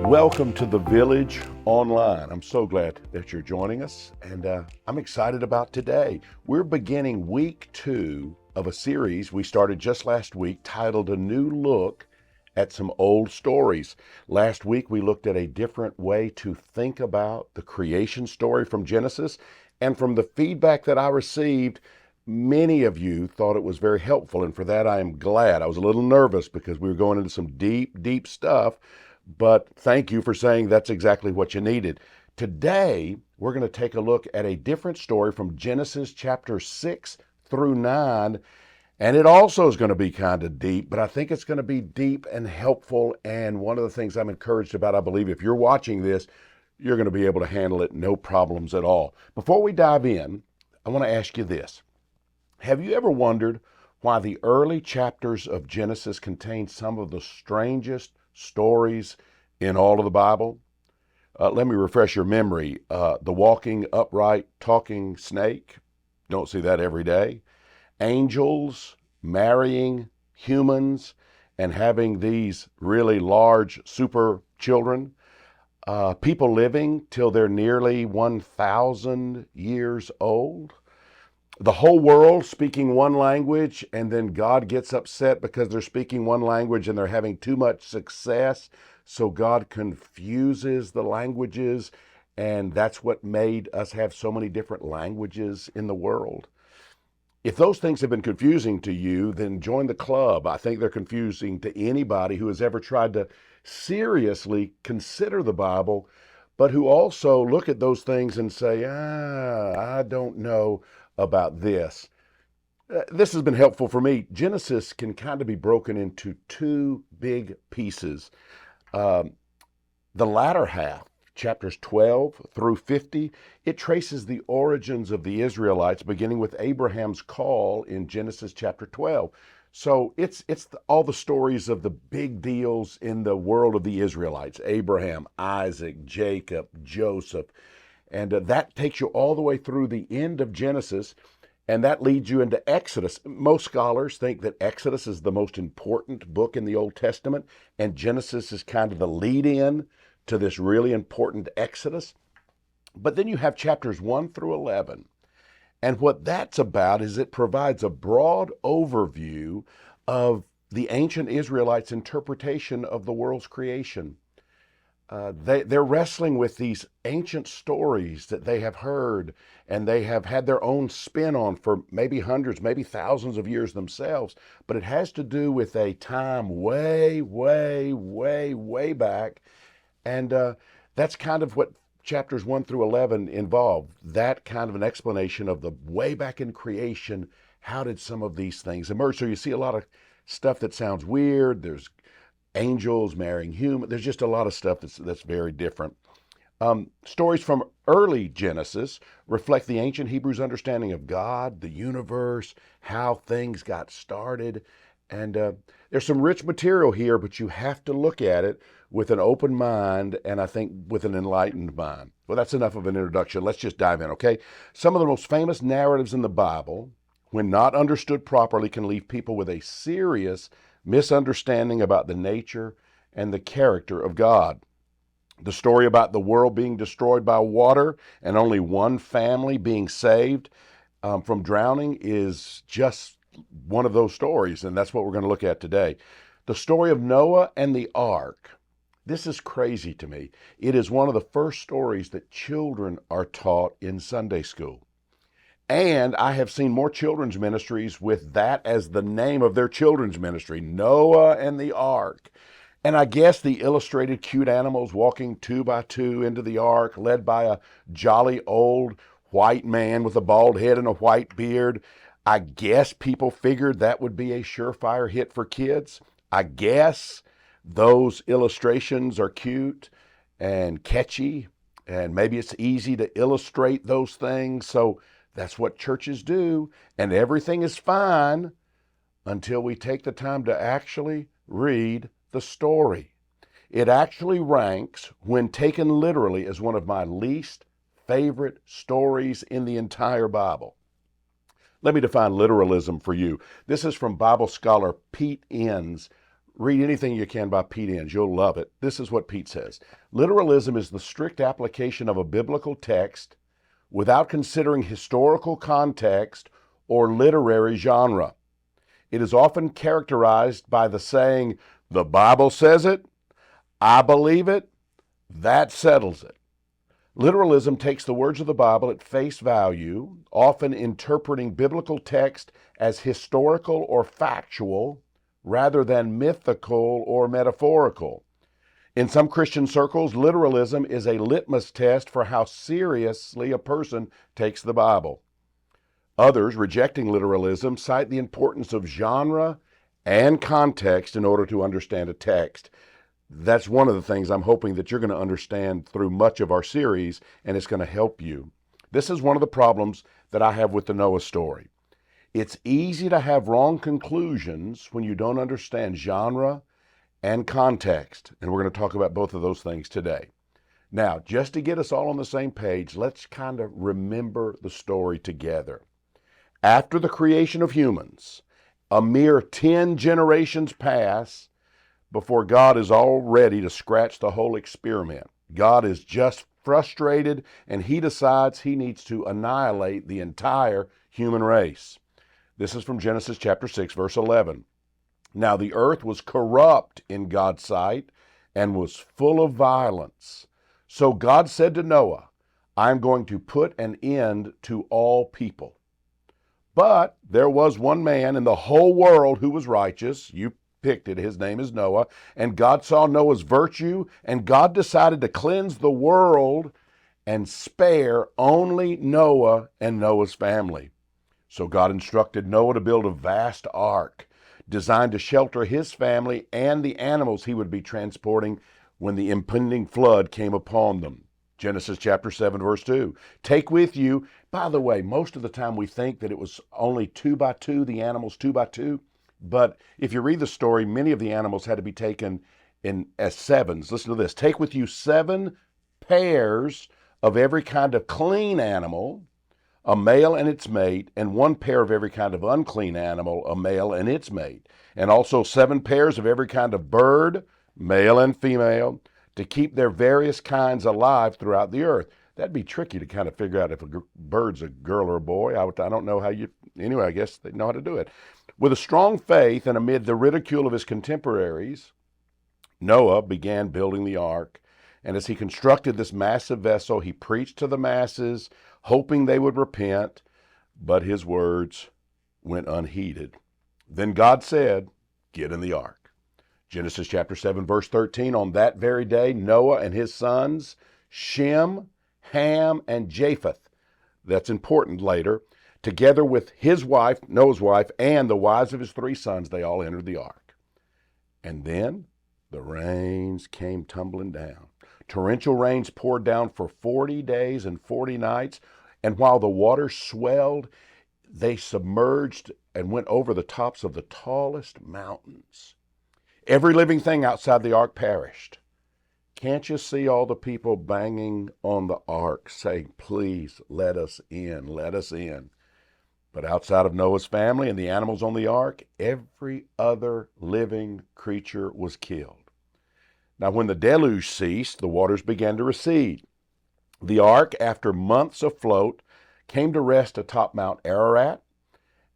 Welcome to the Village Online. I'm so glad that you're joining us, and I'm excited about today. We're beginning week 2 of a series we started just last week titled A New Look at Some Old Stories. Last week we looked at a different way to think about the creation story from Genesis, and from the feedback that I received, many of you thought it was very helpful, and for that I am glad. I was a little nervous because we were going into some deep stuff, but thank you for saying that's exactly what you needed. Today, we're going to take a look at a different story from Genesis chapter 6 through 9, and it also is going to be kind of deep, but I think it's going to be deep and helpful, and one of the things I'm encouraged about, I believe if you're watching this, you're going to be able to handle it no problems at all. Before we dive in, I want to ask you this. Have you ever wondered why the early chapters of Genesis contain some of the strangest stories in all of the Bible? Let me refresh your memory. The walking, upright, talking snake. Don't see that every day. Angels marrying humans and having these really large super children. People living till they're nearly 1,000 years old. The whole world speaking one language, and then God gets upset because they're speaking one language and they're having too much success, so God confuses the languages, and that's what made us have so many different languages in the world. If those things have been confusing to you, then join the club. I think they're confusing to anybody who has ever tried to seriously consider the Bible, but who also look at those things and say, I don't know about this. This has been helpful for me. Genesis can kind of be broken into 2 big pieces. The latter half, chapters 12 through 50, it traces the origins of the Israelites, beginning with Abraham's call in Genesis chapter 12. So it's all the stories of the big deals in the world of the Israelites: Abraham, Isaac, Jacob, Joseph. And that takes you all the way through the end of Genesis, and that leads you into Exodus. Most scholars think that Exodus is the most important book in the Old Testament, and Genesis is kind of the lead-in to this really important Exodus. But then you have chapters 1 through 11, and what that's about is it provides a broad overview of the ancient Israelites' interpretation of the world's creation. They're wrestling with these ancient stories that they have heard and they have had their own spin on for maybe hundreds, maybe thousands of years themselves. But it has to do with a time way back. And that's kind of what chapters 1 through 11 involve. That kind of an explanation of the way back in creation. How did some of these things emerge? So you see a lot of stuff that sounds weird. There's angels marrying humans. There's just a lot of stuff that's very different. Stories from early Genesis reflect the ancient Hebrews' understanding of God, the universe, how things got started. And there's some rich material here, but you have to look at it with an open mind, and I think with an enlightened mind. Well, that's enough of an introduction. Let's just dive in, okay? Some of the most famous narratives in the Bible, when not understood properly, can leave people with a serious misunderstanding about the nature and the character of God. The story about the world being destroyed by water and only one family being saved from drowning is just one of those stories, and that's what we're going to look at today. The story of Noah and the ark. This is crazy to me. It is one of the first stories that children are taught in Sunday school. And I have seen more children's ministries with that as the name of their children's ministry, Noah and the Ark. And I guess the illustrated cute animals walking 2 by 2 into the ark, led by a jolly old white man with a bald head and a white beard. I guess people figured that would be a surefire hit for kids. I guess those illustrations are cute and catchy, and maybe it's easy to illustrate those things. So that's what churches do, and everything is fine until we take the time to actually read the story. It actually ranks, when taken literally, as one of my least favorite stories in the entire Bible. Let me define literalism for you. This is from Bible scholar Pete Enns, read anything you can by Pete Enns. You'll love it. This is what Pete says. Literalism is the strict application of a biblical text without considering historical context or literary genre. It is often characterized by the saying, "The Bible says it, I believe it, that settles it." Literalism takes the words of the Bible at face value, often interpreting biblical text as historical or factual rather than mythical or metaphorical. In some Christian circles, literalism is a litmus test for how seriously a person takes the Bible. Others, rejecting literalism, cite the importance of genre and context in order to understand a text. That's one of the things I'm hoping that you're going to understand through much of our series, and it's going to help you. This is one of the problems that I have with the Noah story. It's easy to have wrong conclusions when you don't understand genre and context, and we're going to talk about both of those things today. Now, just to get us all on the same page, let's kind of remember the story together. After the creation of humans, a mere 10 generations pass before God is all ready to scratch the whole experiment. God is just frustrated, and he decides he needs to annihilate the entire human race. This is from Genesis chapter 6, verse 11. Now the earth was corrupt in God's sight and was full of violence. So God said to Noah, "I'm going to put an end to all people." But there was one man in the whole world who was righteous. You picked it. His name is Noah. And God saw Noah's virtue, and God decided to cleanse the world and spare only Noah and Noah's family. So God instructed Noah to build a vast ark designed to shelter his family and the animals he would be transporting when the impending flood came upon them. Genesis chapter 7, verse 2. Take with you, by the way, most of the time we think that it was only 2 by 2, the animals 2 by 2. But if you read the story, many of the animals had to be taken in as sevens. Listen to this. Take with you 7 pairs of every kind of clean animal, a male and its mate, and 1 pair of every kind of unclean animal, a male and its mate, and also 7 pairs of every kind of bird, male and female, to keep their various kinds alive throughout the earth. That'd be tricky to kind of figure out if a bird's a girl or a boy. I don't know how you, anyway, I guess they know how to do it. With a strong faith and amid the ridicule of his contemporaries, Noah began building the ark. And as he constructed this massive vessel, he preached to the masses, hoping they would repent, but his words went unheeded. Then God said, "Get in the ark." Genesis chapter 7, verse 13, on that very day, Noah and his sons, Shem, Ham, and Japheth, that's important later, together with his wife, Noah's wife, and the wives of his 3 sons, they all entered the ark. And then the rains came tumbling down. Torrential rains poured down for 40 days and 40 nights, and while the waters swelled, they submerged and went over the tops of the tallest mountains. Every living thing outside the ark perished. Can't you see all the people banging on the ark saying, "Please let us in, let us in"? But outside of Noah's family and the animals on the ark, every other living creature was killed. Now, when the deluge ceased, the waters began to recede. The ark, after months afloat, came to rest atop Mount Ararat,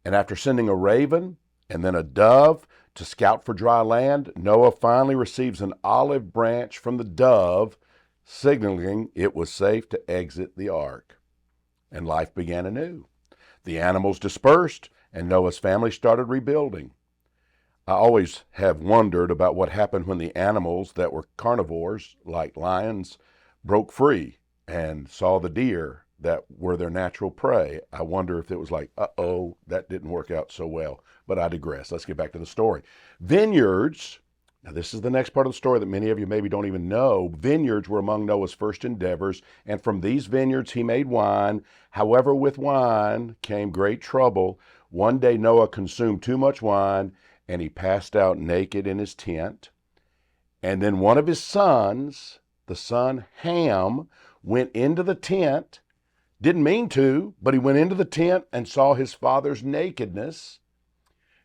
and after sending a raven and then a dove to scout for dry land, Noah finally receives an olive branch from the dove, signaling it was safe to exit the ark. And life began anew. The animals dispersed, and Noah's family started rebuilding. I always have wondered about what happened when the animals that were carnivores, like lions, broke free and saw the deer that were their natural prey. I wonder if it was like, uh-oh, that didn't work out so well. But I digress. Let's get back to the story. Vineyards, now this is the next part of the story that many of you maybe don't even know. Vineyards were among Noah's first endeavors, and from these vineyards he made wine. However, with wine came great trouble. One day Noah consumed too much wine, and he passed out naked in his tent. And then one of his sons, the son Ham, went into the tent. Didn't mean to, but he went into the tent and saw his father's nakedness.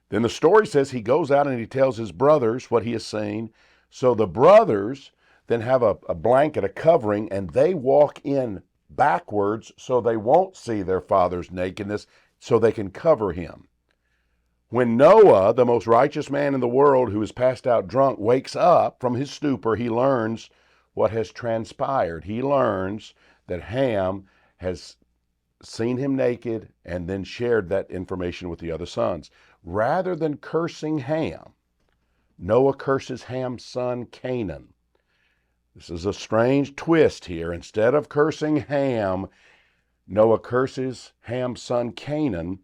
Then the story says he goes out and he tells his brothers what he has seen. So the brothers then have a blanket, a covering, and they walk in backwards so they won't see their father's nakedness, so they can cover him. When Noah, the most righteous man in the world who is passed out drunk, wakes up from his stupor, he learns what has transpired. He learns that Ham has seen him naked and then shared that information with the other sons. Rather than cursing Ham, Noah curses Ham's son Canaan. This is a strange twist here. Instead of cursing Ham, Noah curses Ham's son Canaan,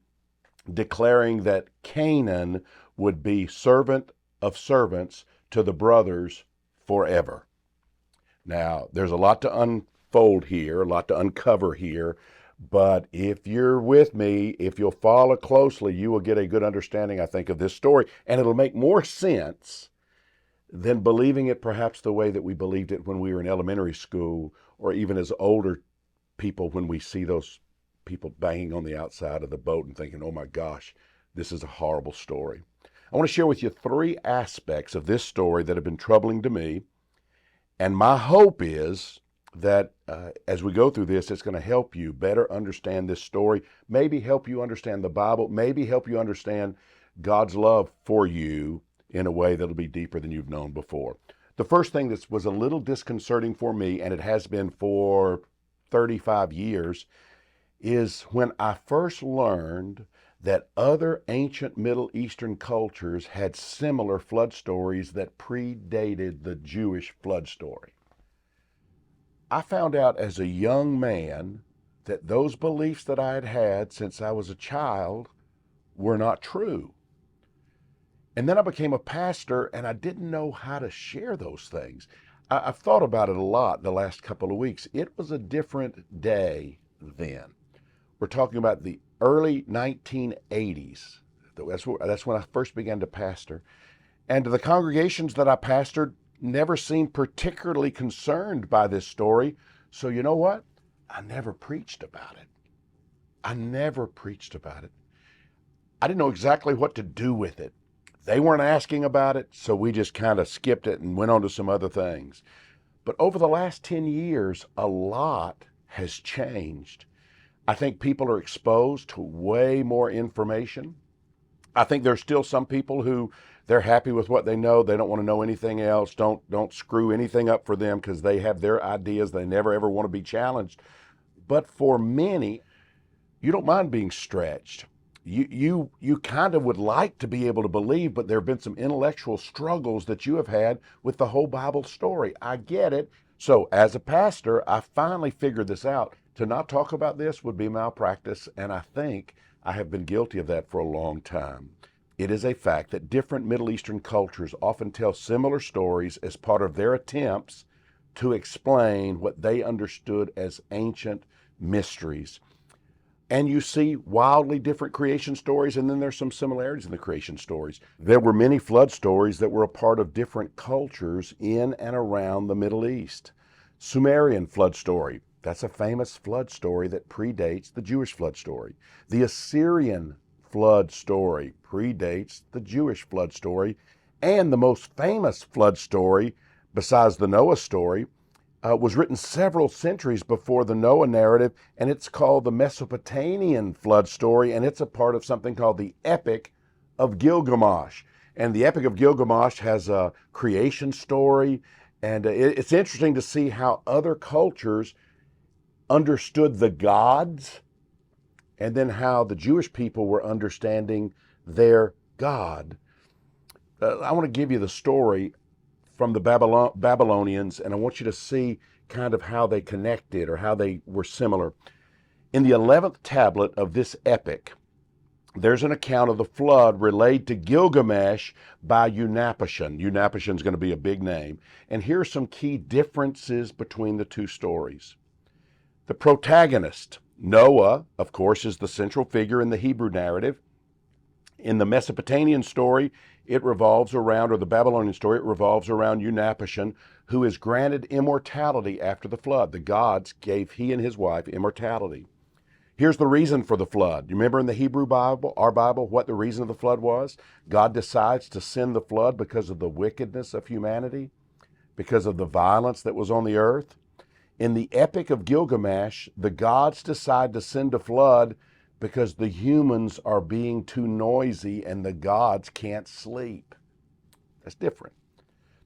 declaring that Canaan would be servant of servants to the brothers forever. Now, there's a lot to unfold here, a lot to uncover here, but if you're with me, if you'll follow closely, you will get a good understanding, I think, of this story, and it'll make more sense than believing it perhaps the way that we believed it when we were in elementary school, or even as older people when we see those people banging on the outside of the boat and thinking, oh my gosh, this is a horrible story. I want to share with you 3 aspects of this story that have been troubling to me, and my hope is that as we go through this, it's going to help you better understand this story, maybe help you understand the Bible, maybe help you understand God's love for you in a way that'll be deeper than you've known before. The first thing that was a little disconcerting for me, and it has been for 35 years, is when I first learned that other ancient Middle Eastern cultures had similar flood stories that predated the Jewish flood story. I found out as a young man that those beliefs that I had had since I was a child were not true. And then I became a pastor, and I didn't know how to share those things. I've thought about it a lot the last couple of weeks. It was a different day then. We're talking about the early 1980s. That's when I first began to pastor. And the congregations that I pastored never seemed particularly concerned by this story. So you know what? I never preached about it. I never preached about it. I didn't know exactly what to do with it. They weren't asking about it, so we just kind of skipped it and went on to some other things. But over the last 10 years, a lot has changed. I think people are exposed to way more information. I think there's still some people who they're happy with what they know. They don't want to know anything else. Don't screw anything up for them because they have their ideas. They never ever want to be challenged. But for many, you don't mind being stretched. You kind of would like to be able to believe, but there have been some intellectual struggles that you have had with the whole Bible story. I get it. So as a pastor, I finally figured this out. To not talk about this would be malpractice, and I think I have been guilty of that for a long time. It is a fact that different Middle Eastern cultures often tell similar stories as part of their attempts to explain what they understood as ancient mysteries. And you see wildly different creation stories, and then there's some similarities in the creation stories. There were many flood stories that were a part of different cultures in and around the Middle East. Sumerian flood story, that's a famous flood story that predates the Jewish flood story. The Assyrian flood story predates the Jewish flood story. And the most famous flood story, besides the Noah story, was written several centuries before the Noah narrative, and it's called the Mesopotamian flood story, and it's a part of something called the Epic of Gilgamesh. And the Epic of Gilgamesh has a creation story, and it's interesting to see how other cultures understood the gods, and then how the Jewish people were understanding their God. I want to give you the story from the Babylonians, and I want you to see kind of how they connected or how they were similar. In the 11th tablet of this epic, there's an account of the flood relayed to Gilgamesh by Unapishtim. Unapishtim is going to be a big name. And here's some key differences between the two stories. The protagonist, Noah, of course, is the central figure in the Hebrew narrative. In the Mesopotamian story, it revolves around, or the Babylonian story, it revolves around Unapishtim, who is granted immortality after the flood. The gods gave he and his wife immortality. Here's the reason for the flood. You remember in the Hebrew Bible, our Bible, what the reason of the flood was? God decides to send the flood because of the wickedness of humanity, because of the violence that was on the earth. In the Epic of Gilgamesh, the gods decide to send a flood because the humans are being too noisy and the gods can't sleep. That's different.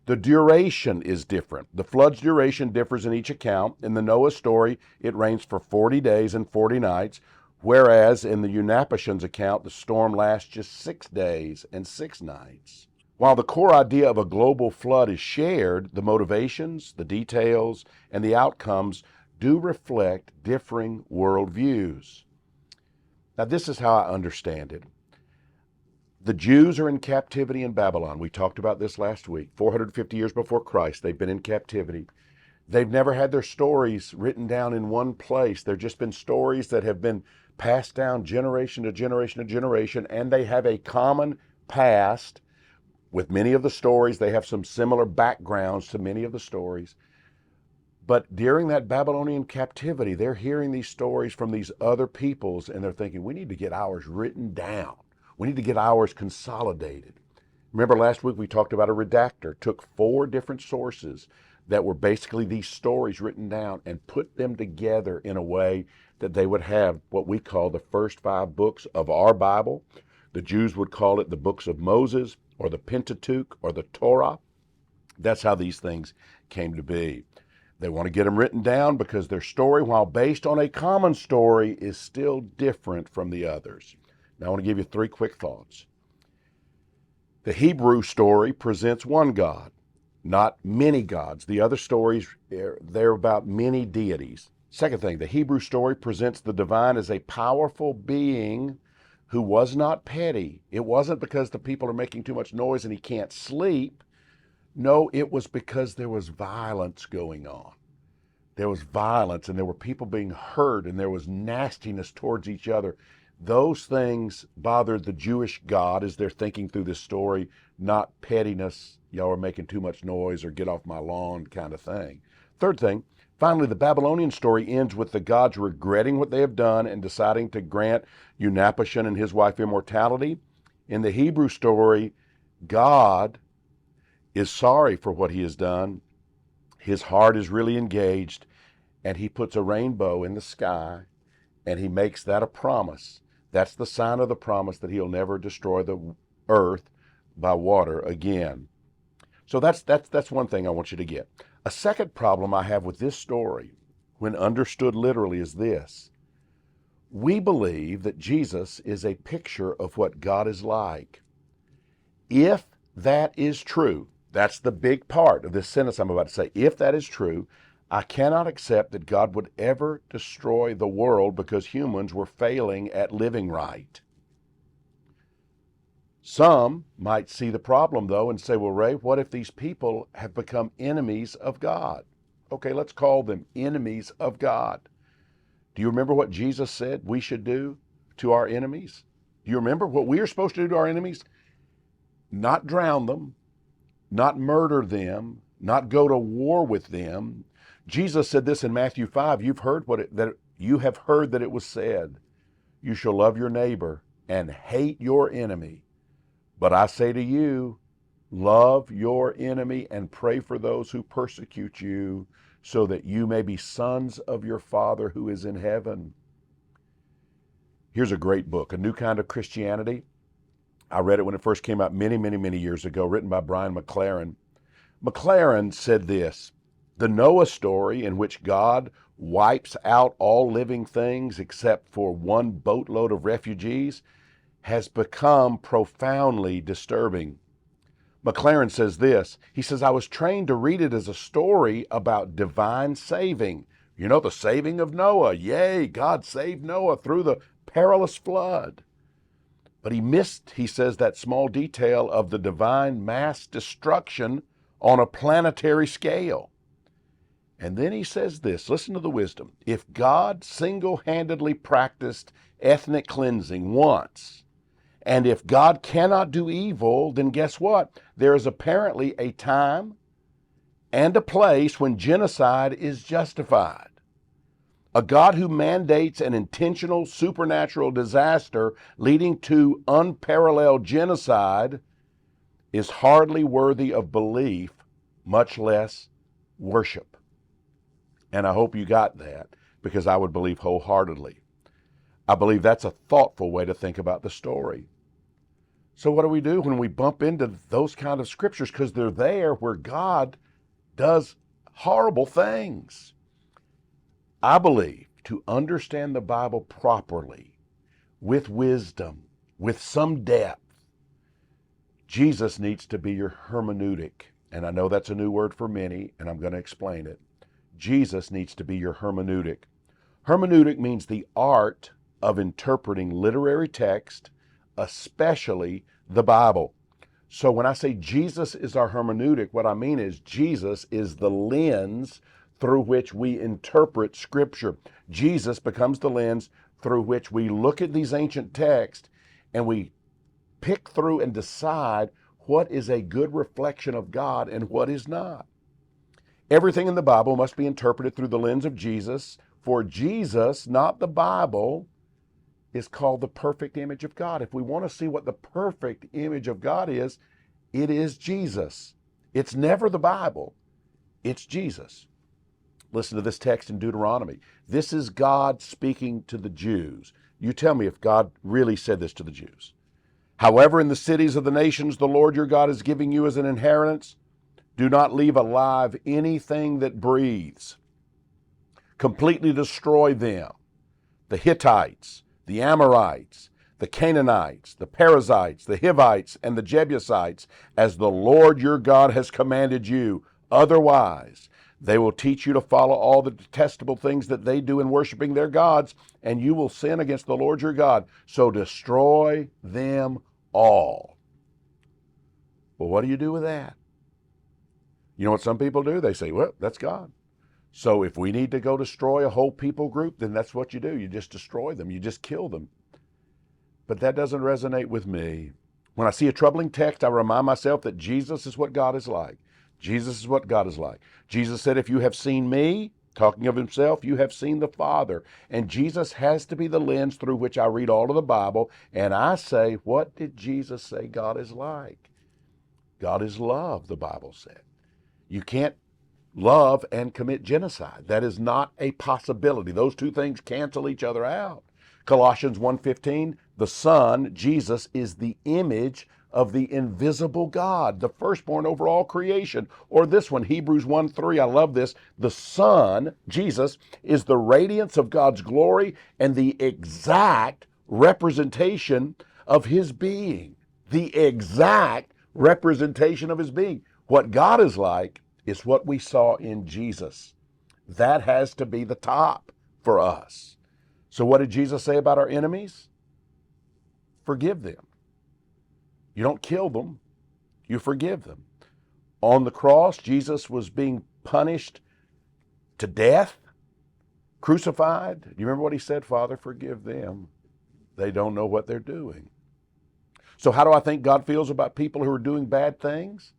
The duration is different. The flood's duration differs in each account. In the Noah story, it rains for 40 days and 40 nights, whereas in the Unapishans account, the storm lasts just 6 days and 6 nights. While the core idea of a global flood is shared, the motivations, the details, and the outcomes do reflect differing worldviews. Now, this is how I understand it. The Jews are in captivity in Babylon. We talked about this last week. 450 years before Christ, they've been in captivity. They've never had their stories written down in one place. They've just been stories that have been passed down generation to generation to generation, and they have a common past with many of the stories. They have some similar backgrounds to many of the stories. But during that Babylonian captivity, they're hearing these stories from these other peoples, and they're thinking, we need to get ours written down. We need to get ours consolidated. Remember last week we talked about a redactor, took 4 different sources that were basically these stories written down and put them together in a way that they would have what we call the first 5 books of our Bible. The Jews would call it the books of Moses or the Pentateuch or the Torah. That's how these things came to be. They want to get them written down because their story, while based on a common story, is still different from the others. Now I want to give you 3 quick thoughts. The Hebrew story presents one God, not many gods. The other stories, they're about many deities. Second thing, the Hebrew story presents the divine as a powerful being who was not petty. It wasn't because the people are making too much noise and he can't sleep. No, it was because there was violence going on. There was violence and there were people being hurt and there was nastiness towards each other. Those things bothered the Jewish God as they're thinking through this story, not pettiness, y'all are making too much noise or get off my lawn kind of thing. Third thing, finally, the Babylonian story ends with the gods regretting what they have done and deciding to grant Unapishan and his wife immortality. In the Hebrew story, God is sorry for what he has done. His heart is really engaged, and he puts a rainbow in the sky, and he makes that a promise. That's the sign of the promise that he'll never destroy the earth by water again. So that's one thing I want you to get. A second problem I have with this story, when understood literally, is this. We believe that Jesus is a picture of what God is like. If that is true, that's the big part of this sentence I'm about to say. If that is true, I cannot accept that God would ever destroy the world because humans were failing at living right. Some might see the problem, though, and say, well, Ray, what if these people have become enemies of God? Okay, let's call them enemies of God. Do you remember what Jesus said we should do to our enemies? Do you remember what we are supposed to do to our enemies? Not drown them, not murder them, not go to war with them. Jesus said this in Matthew 5, you have heard that it was said, you shall love your neighbor and hate your enemy. But I say to you, love your enemy and pray for those who persecute you, so that you may be sons of your Father who is in heaven. Here's a great book, A New Kind of Christianity. I read it when it first came out many, many, many years ago, written by Brian McLaren. McLaren said this, the Noah story, in which God wipes out all living things except for one boatload of refugees, has become profoundly disturbing. McLaren says this, he says, I was trained to read it as a story about divine saving. You know, the saving of Noah. Yay, God saved Noah through the perilous flood. But he missed, he says, that small detail of the divine mass destruction on a planetary scale. And then he says this, listen to the wisdom. If God single-handedly practiced ethnic cleansing once, and if God cannot do evil, then guess what? There is apparently a time and a place when genocide is justified. A God who mandates an intentional supernatural disaster leading to unparalleled genocide is hardly worthy of belief, much less worship. And I hope you got that, because I would believe wholeheartedly. I believe that's a thoughtful way to think about the story. So what do we do when we bump into those kind of scriptures? Because they're there where God does horrible things. I believe to understand the Bible properly, with wisdom, with some depth, Jesus needs to be your hermeneutic. And I know that's a new word for many, and I'm going to explain it. Jesus needs to be your hermeneutic. Hermeneutic means the art of interpreting literary text, especially the Bible. So when I say Jesus is our hermeneutic, what I mean is Jesus is the lens through which we interpret Scripture. Jesus becomes the lens through which we look at these ancient texts and we pick through and decide what is a good reflection of God and what is not. Everything in the Bible must be interpreted through the lens of Jesus, for Jesus, not the Bible, is called the perfect image of God. If we want to see what the perfect image of God is, it is Jesus. It's never the Bible. It's Jesus. Listen to this text in Deuteronomy. This is God speaking to the Jews. You tell me if God really said this to the Jews. However, in the cities of the nations the Lord your God is giving you as an inheritance, do not leave alive anything that breathes. Completely destroy them. The Hittites, the Amorites, the Canaanites, the Perizzites, the Hivites, and the Jebusites, as the Lord your God has commanded you. Otherwise, they will teach you to follow all the detestable things that they do in worshiping their gods, and you will sin against the Lord your God. So destroy them all. Well, what do you do with that? You know what some people do? They say, well, that's God. So if we need to go destroy a whole people group, then that's what you do. You just destroy them. You just kill them. But that doesn't resonate with me. When I see a troubling text, I remind myself that Jesus is what God is like. Jesus is what God is like. Jesus said, if you have seen me, talking of himself, you have seen the Father. And Jesus has to be the lens through which I read all of the Bible. And I say, what did Jesus say God is like? God is love, the Bible said. You can't love and commit genocide. That is not a possibility. Those two things cancel each other out. Colossians 1:15, the Son, Jesus, is the image of the invisible God, the firstborn over all creation. Or this one, Hebrews 1:3, I love this. The Son, Jesus, is the radiance of God's glory and the exact representation of his being. The exact representation of his being. What God is like is what we saw in Jesus. That has to be the top for us. So what did Jesus say about our enemies? Forgive them. You don't kill them, you forgive them. On the cross, Jesus was being punished to death, crucified. Do you remember what he said? Father, forgive them. They don't know what they're doing. So how do I think God feels about people who are doing bad things?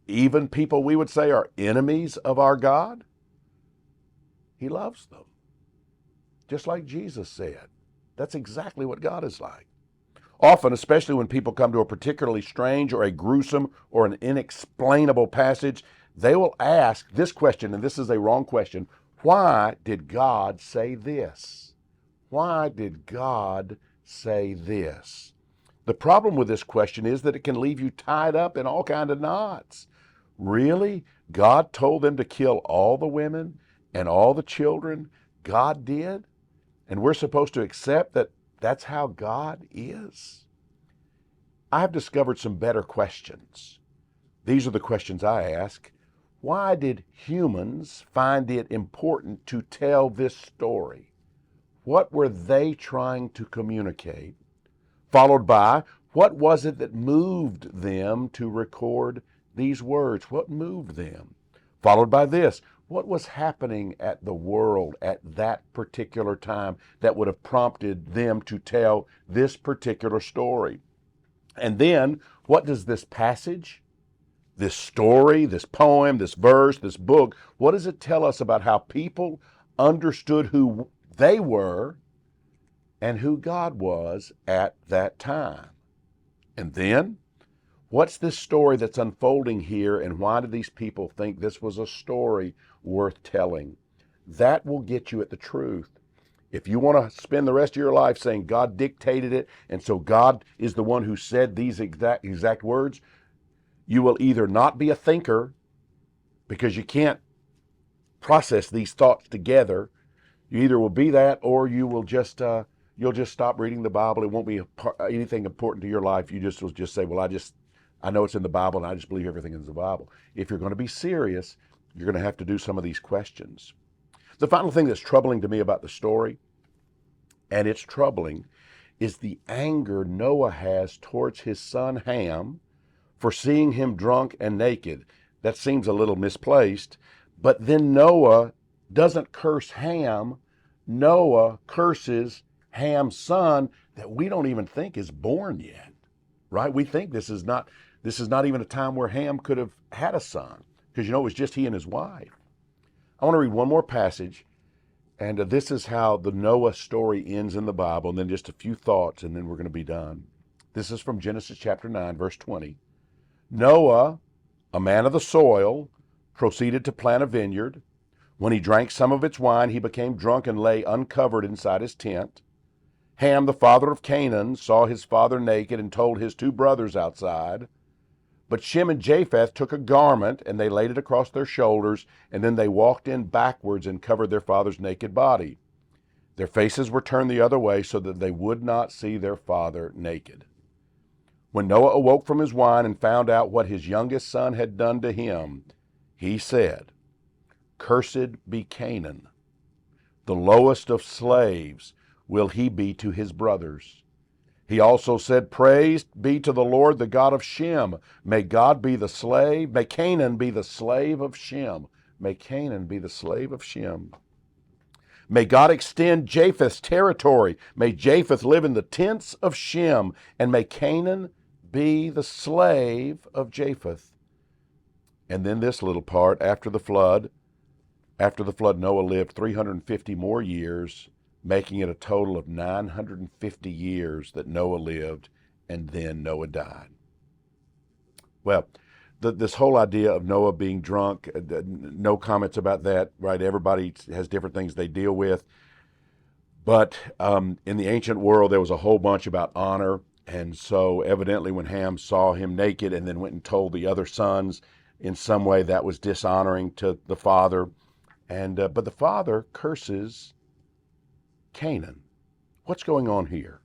Even people we would say are enemies of our God? He loves them. Just like Jesus said. That's exactly what God is like. Often, especially when people come to a particularly strange or a gruesome or an inexplainable passage, they will ask this question, and this is a wrong question. Why did God say this? Why did God say this? The problem with this question is that it can leave you tied up in all kinds of knots. Really? God told them to kill all the women and all the children? God did? And we're supposed to accept that that's how God is? I've discovered some better questions. These are the questions I ask. Why did humans find it important to tell this story? What were they trying to communicate? Followed by, what was it that moved them to record these words? What moved them? Followed by this, what was happening at the world at that particular time that would have prompted them to tell this particular story? And then, what does this passage, this story, this poem, this verse, this book, what does it tell us about how people understood who they were and who God was at that time. And then, what's this story that's unfolding here, and why do these people think this was a story worth telling? That will get you at the truth. If you want to spend the rest of your life saying God dictated it, and so God is the one who said these exact words, you will either not be a thinker because you can't process these thoughts together. You either will be that, or you will just you'll just stop reading the Bible. It won't be anything important to your life. You just will just say, well, I know it's in the Bible, and I just believe everything is in the Bible. If you're going to be serious, you're going to have to do some of these questions. The final thing that's troubling to me about the story, and it's troubling, is the anger Noah has towards his son Ham for seeing him drunk and naked. That seems a little misplaced, but then Noah doesn't curse Ham. Noah curses Ham's son that we don't even think is born yet, right? We think this is not even a time where Ham could have had a son, because it was just he and his wife. I want to read one more passage, and this is how the Noah story ends in the Bible, and then just a few thoughts, and then we're going to be done. This is from Genesis chapter 9, verse 20. Noah, a man of the soil, proceeded to plant a vineyard. When he drank some of its wine, he became drunk and lay uncovered inside his tent. Ham, the father of Canaan, saw his father naked and told his two brothers outside. But Shem and Japheth took a garment, and they laid it across their shoulders, and then they walked in backwards and covered their father's naked body. Their faces were turned the other way so that they would not see their father naked. When Noah awoke from his wine and found out what his youngest son had done to him, he said, "Cursed be Canaan. The lowest of slaves will he be to his brothers." He also said, "Praised be to the Lord, the God of Shem. May God be the slave. May Canaan be the slave of Shem." May Canaan be the slave of Shem. May God extend Japheth's territory. May Japheth live in the tents of Shem, and may Canaan be the slave of Japheth. And then this little part, after the flood, Noah lived 350 more years, making it a total of 950 years that Noah lived, and then Noah died. Well, this whole idea of Noah being drunk, no comments about that, right? Everybody has different things they deal with. But in the ancient world, there was a whole bunch about honor. And so evidently when Ham saw him naked and then went and told the other sons, in some way that was dishonoring to the father. And but the father curses Canaan. What's going on here?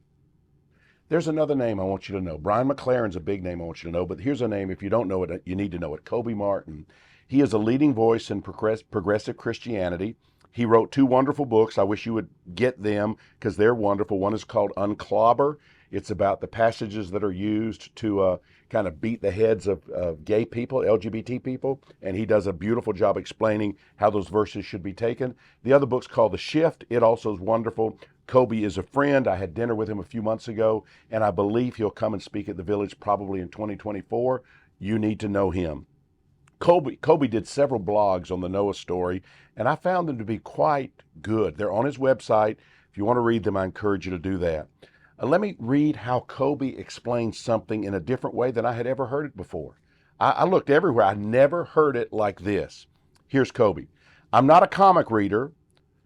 There's another name I want you to know. Brian McLaren's a big name I want you to know, but here's a name, if you don't know it, you need to know it. Kobe Martin. He is a leading voice in progressive Christianity. He wrote two wonderful books. I wish you would get them because they're wonderful. One is called Unclobber. It's about the passages that are used to kind of beat the heads of gay people, LGBT people, and he does a beautiful job explaining how those verses should be taken. The other book's called The Shift. It also is wonderful. Kobe is a friend. I had dinner with him a few months ago, and I believe he'll come and speak at the Village probably in 2024. You need to know him. Kobe did several blogs on the Noah story, and I found them to be quite good. They're on his website. If you want to read them, I encourage you to do that. Let me read how Kobe explains something in a different way than I had ever heard it before. I looked everywhere. I never heard it like this. Here's Kobe. "I'm not a comic reader,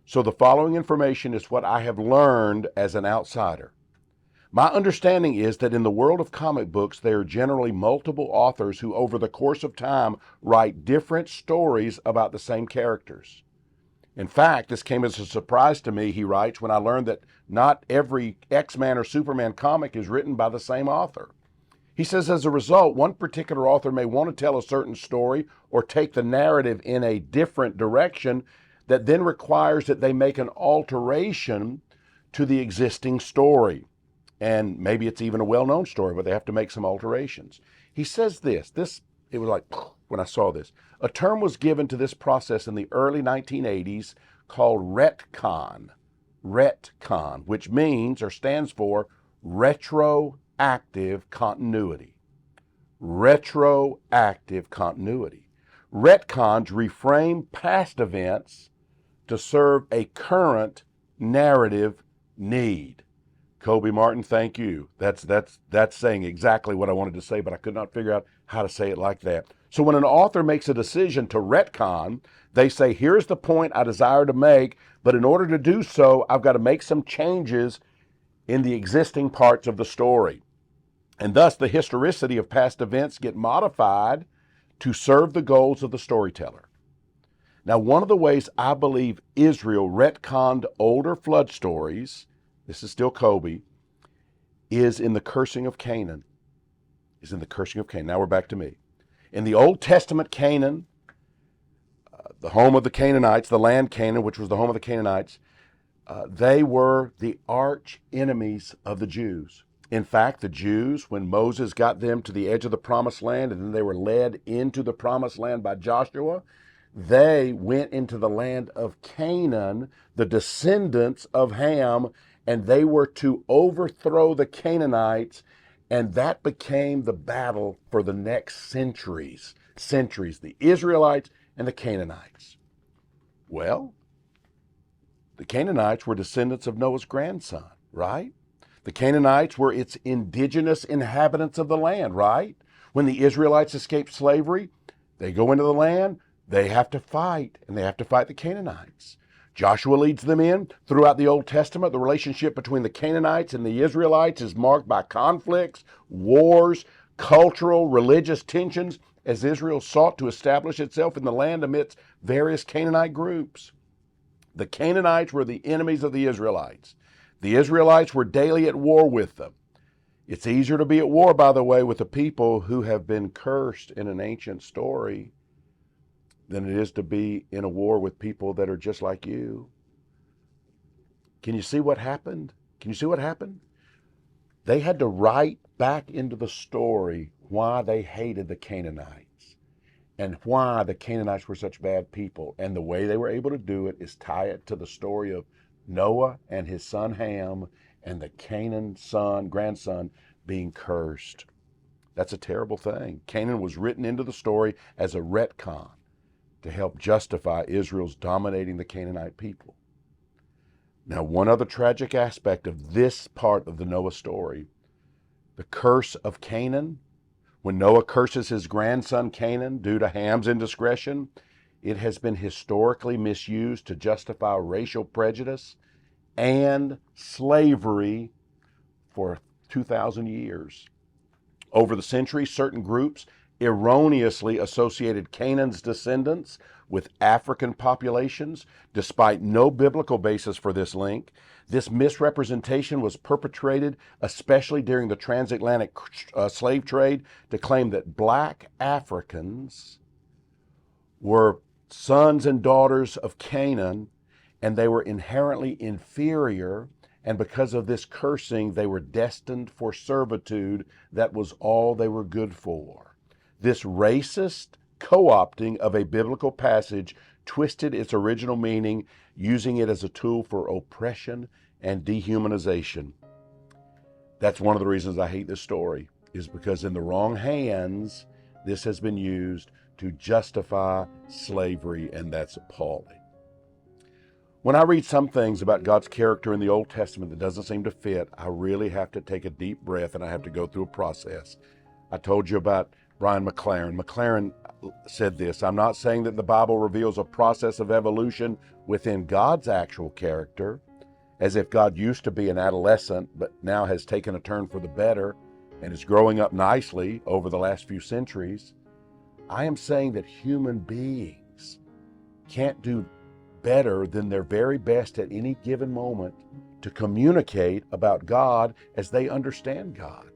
so the following information is what I have learned as an outsider. My understanding is that in the world of comic books, there are generally multiple authors who over the course of time write different stories about the same characters. In fact, this came as a surprise to me," he writes, "when I learned that not every X-Men or Superman comic is written by the same author." He says, as a result, one particular author may want to tell a certain story or take the narrative in a different direction that then requires that they make an alteration to the existing story. And maybe it's even a well-known story, but they have to make some alterations. He says this, it was like when I saw this. A term was given to this process in the early 1980s called retcon, which means or stands for retroactive continuity. Retroactive continuity. Retcons reframe past events to serve a current narrative need. Kobe Martin, thank you. That's saying exactly what I wanted to say, but I could not figure out how to say it like that. So when an author makes a decision to retcon, they say, here's the point I desire to make, but in order to do so, I've got to make some changes in the existing parts of the story. And thus the historicity of past events get modified to serve the goals of the storyteller. Now, one of the ways I believe Israel retconned older flood stories, this is still Kobe, is in the cursing of Canaan. Now we're back to me. In the Old Testament, Canaan, the home of the Canaanites, the land Canaan, which was the home of the Canaanites, they were the arch enemies of the Jews. In fact, the Jews, when Moses got them to the edge of the promised land and then they were led into the promised land by Joshua, they went into the land of Canaan, the descendants of Ham, and they were to overthrow the Canaanites, and that became the battle for the next centuries, the Israelites and the Canaanites. Well, the Canaanites were descendants of Noah's grandson, right? The Canaanites were its indigenous inhabitants of the land, right? When the Israelites escaped slavery, they go into the land, they have to fight, and they have to fight the Canaanites. Joshua leads them in. Throughout the Old Testament, the relationship between the Canaanites and the Israelites is marked by conflicts, wars, cultural, religious tensions, as Israel sought to establish itself in the land amidst various Canaanite groups. The Canaanites were the enemies of the Israelites. The Israelites were daily at war with them. It's easier to be at war, by the way, with the people who have been cursed in an ancient story than it is to be in a war with people that are just like you. Can you see what happened? They had to write back into the story why they hated the Canaanites and why the Canaanites were such bad people. And the way they were able to do it is tie it to the story of Noah and his son Ham and the Canaan grandson being cursed. That's a terrible thing. Canaan was written into the story as a retcon to help justify Israel's dominating the Canaanite people. Now, one other tragic aspect of this part of the Noah story, the curse of Canaan. When Noah curses his grandson Canaan due to Ham's indiscretion, it has been historically misused to justify racial prejudice and slavery for 2,000 years. Over the centuries, certain groups erroneously associated Canaan's descendants with African populations, despite no biblical basis for this link. This misrepresentation was perpetrated, especially during the transatlantic slave trade, to claim that black Africans were sons and daughters of Canaan, and they were inherently inferior, and because of this cursing, they were destined for servitude. That was all they were good for. This racist co-opting of a biblical passage twisted its original meaning, using it as a tool for oppression and dehumanization. That's one of the reasons I hate this story, is because in the wrong hands, this has been used to justify slavery, and that's appalling. When I read some things about God's character in the Old Testament that doesn't seem to fit, I really have to take a deep breath and I have to go through a process. I told you about Brian McLaren. McLaren said this: I'm not saying that the Bible reveals a process of evolution within God's actual character, as if God used to be an adolescent but now has taken a turn for the better and is growing up nicely over the last few centuries. I am saying that human beings can't do better than their very best at any given moment to communicate about God as they understand God,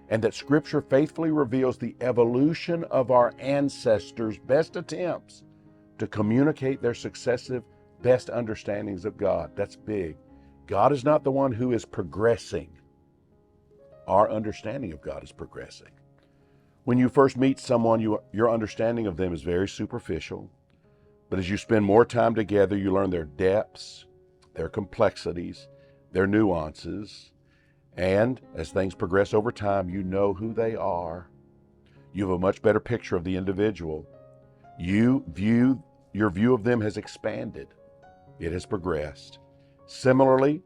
and that Scripture faithfully reveals the evolution of our ancestors' best attempts to communicate their successive best understandings of God. That's big. God is not the one who is progressing. Our understanding of God is progressing. When you first meet someone, your understanding of them is very superficial. But as you spend more time together, you learn their depths, their complexities, their nuances. And as things progress over time, you know who they are. You have a much better picture of the individual. Your view of them has expanded. it has progressed. Similarly,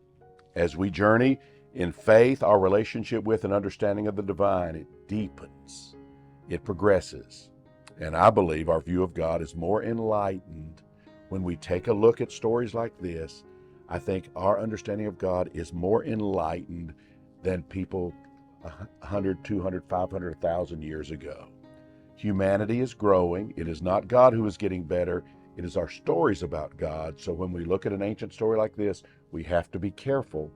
as we journey in faith, our relationship with and understanding of the divine, it deepens, it progresses. And I believe our view of God is more enlightened when we take a look at stories like this. I think our understanding of God is more enlightened than people 100, 200, 500, 1,000 years ago. Humanity is growing. It is not God who is getting better. It is our stories about God. So when we look at an ancient story like this, we have to be careful.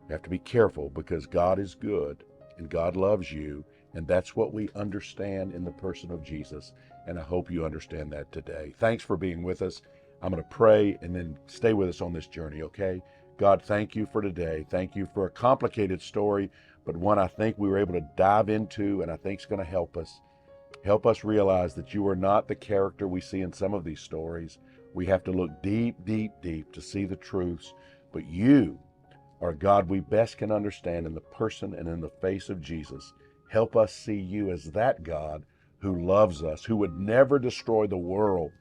We have to be careful because God is good and God loves you. And that's what we understand in the person of Jesus. And I hope you understand that today. Thanks for being with us. I'm going to pray and then stay with us on this journey, okay? God, thank you for today. Thank you for a complicated story, but one I think we were able to dive into and I think is going to help us. Help us realize that you are not the character we see in some of these stories. We have to look deep, deep, deep to see the truths. But you are God we best can understand in the person and in the face of Jesus. Help us see you as that God who loves us, who would never destroy the world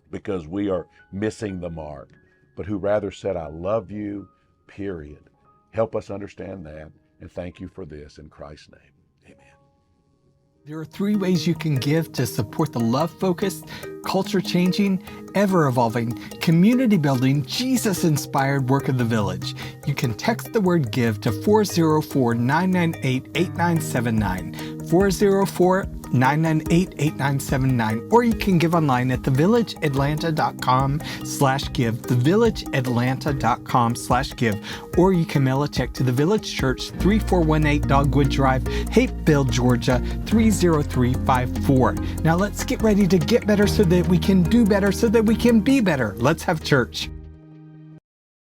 because we are missing the mark, but who rather said, I love you, period. Help us understand that, and thank you for this in Christ's name. Amen. There are 3 ways you can give to support the love-focused, culture-changing, ever-evolving, community-building, Jesus-inspired work of the Village. You can text the word GIVE to 404-998-8979, 404-998-8979, or you can give online at thevillageatlanta.com/give, thevillageatlanta.com/give, or you can mail a check to the Village Church, 3418 Dogwood Drive, Hapeville, Georgia, 30354. Now let's get ready to get better so that we can do better, so that we can be better. Let's have church.